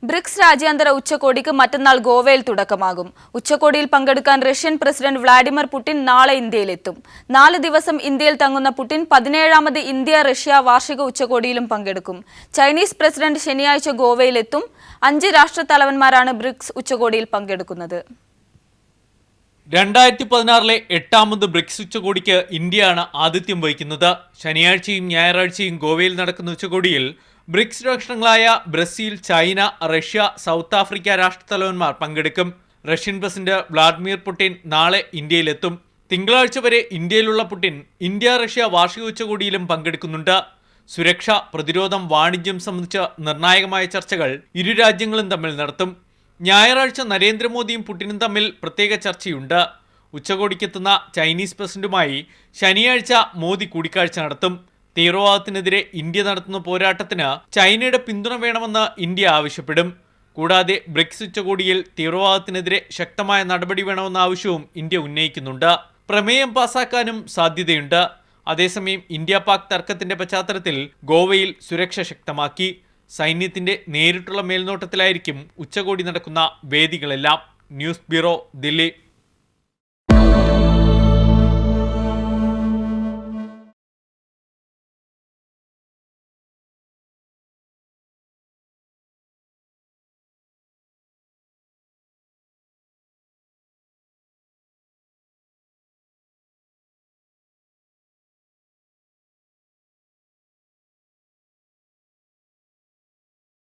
BRICS രാജ്യാന്തര ഉച്ചകോടിക്ക് മറ്റന്നാൾ ഗോവയിൽ തുടക്കമാകും. ഉച്ചകോടിയിൽ പങ്കെടുക്കാൻ റഷ്യൻ പ്രസിഡന്റ് വ്ളാഡിമിർ പുടിൻ നാളെ ഇന്ത്യയിലെത്തും. 4 ദിവസം ഇന്ത്യയിൽ തങ്ങുന്ന പുടിൻ 17ാമത് ഇന്ത്യ-റഷ്യ വാർഷിക ഉച്ചകോടിയിലും പങ്കെടുക്കും. ചൈനീസ് പ്രസിഡന്റ് ശനിയാഴ്ച ഗോവയിലെത്തും. 5 രാഷ്ട്രത്തലവന്മാരാണ് ബ്രിക്സ് ഉച്ചകോടിയിൽ പങ്കെടുക്കുന്നത്. 2016 8ാമത് ബ്രിക്സ് ഉച്ചകോടിക്ക് ഇന്ത്യയാണ് ആതിഥ്യം വഹിക്കുന്നത്. ശനിയാഴ്ചയും ഞായറാഴ്ചയും ഗോവയിൽ നടക്കുന്ന ഉച്ചകോടിയിൽ ബ്രിക്സ് രാഷ്ട്രങ്ങളായ Brazil, China, Russia, South Africa രാഷ്ട്രത്തലവന്മാർ പങ്കെടുക്കും. റഷ്യൻ പ്രസിഡന്റ് വ്ളാഡിമിർ പുടിൻ നാളെ ഇന്ത്യയിലെത്തും. തിങ്കളാഴ്ച വരെ ഇന്ത്യയിലുള്ള പുടിൻ ഇന്ത്യ-റഷ്യ വാർഷിക ഉച്ചകോടിയിലും പങ്കെടുക്കുന്നുണ്ട്. സുരക്ഷ, പ്രതിരോധം, വാണിജ്യം സംബന്ധിച്ച നിർണായകമായ ചർച്ചകൾ ഇരു രാജ്യങ്ങളും തമ്മിൽ നടത്തും. ഞായറാഴ്ച നരേന്ദ്രമോദിയും പുടിനും തമ്മിൽ പ്രത്യേക ചർച്ചയുണ്ട്. ഉച്ചകോടിക്കെത്തുന്ന ചൈനീസ് പ്രസിഡന്റുമായി ശനിയാഴ്ച മോദി കൂടിക്കാഴ്ച നടത്തും. തീവ്രവാദത്തിനെതിരെ ഇന്ത്യ നടത്തുന്ന പോരാട്ടത്തിന് ചൈനയുടെ പിന്തുണ വേണമെന്ന് ഇന്ത്യ ആവശ്യപ്പെടും. കൂടാതെ ബ്രിക്സ് ഉച്ചകോടിയിൽ തീവ്രവാദത്തിനെതിരെ ശക്തമായ നടപടി വേണമെന്ന ആവശ്യവും ഇന്ത്യ ഉന്നയിക്കുന്നുണ്ട്. പ്രമേയം പാസാക്കാനും സാധ്യതയുണ്ട്. അതേസമയം ഇന്ത്യ-പാക് തർക്കത്തിന്റെ പശ്ചാത്തലത്തിൽ ഗോവയിൽ സുരക്ഷ ശക്തമാക്കി. സൈന്യത്തിന്റെ നേരിട്ടുള്ള മേൽനോട്ടത്തിലായിരിക്കും ഉച്ചകോടി നടക്കുന്ന വേദികളെല്ലാം. News bureau, Delhi.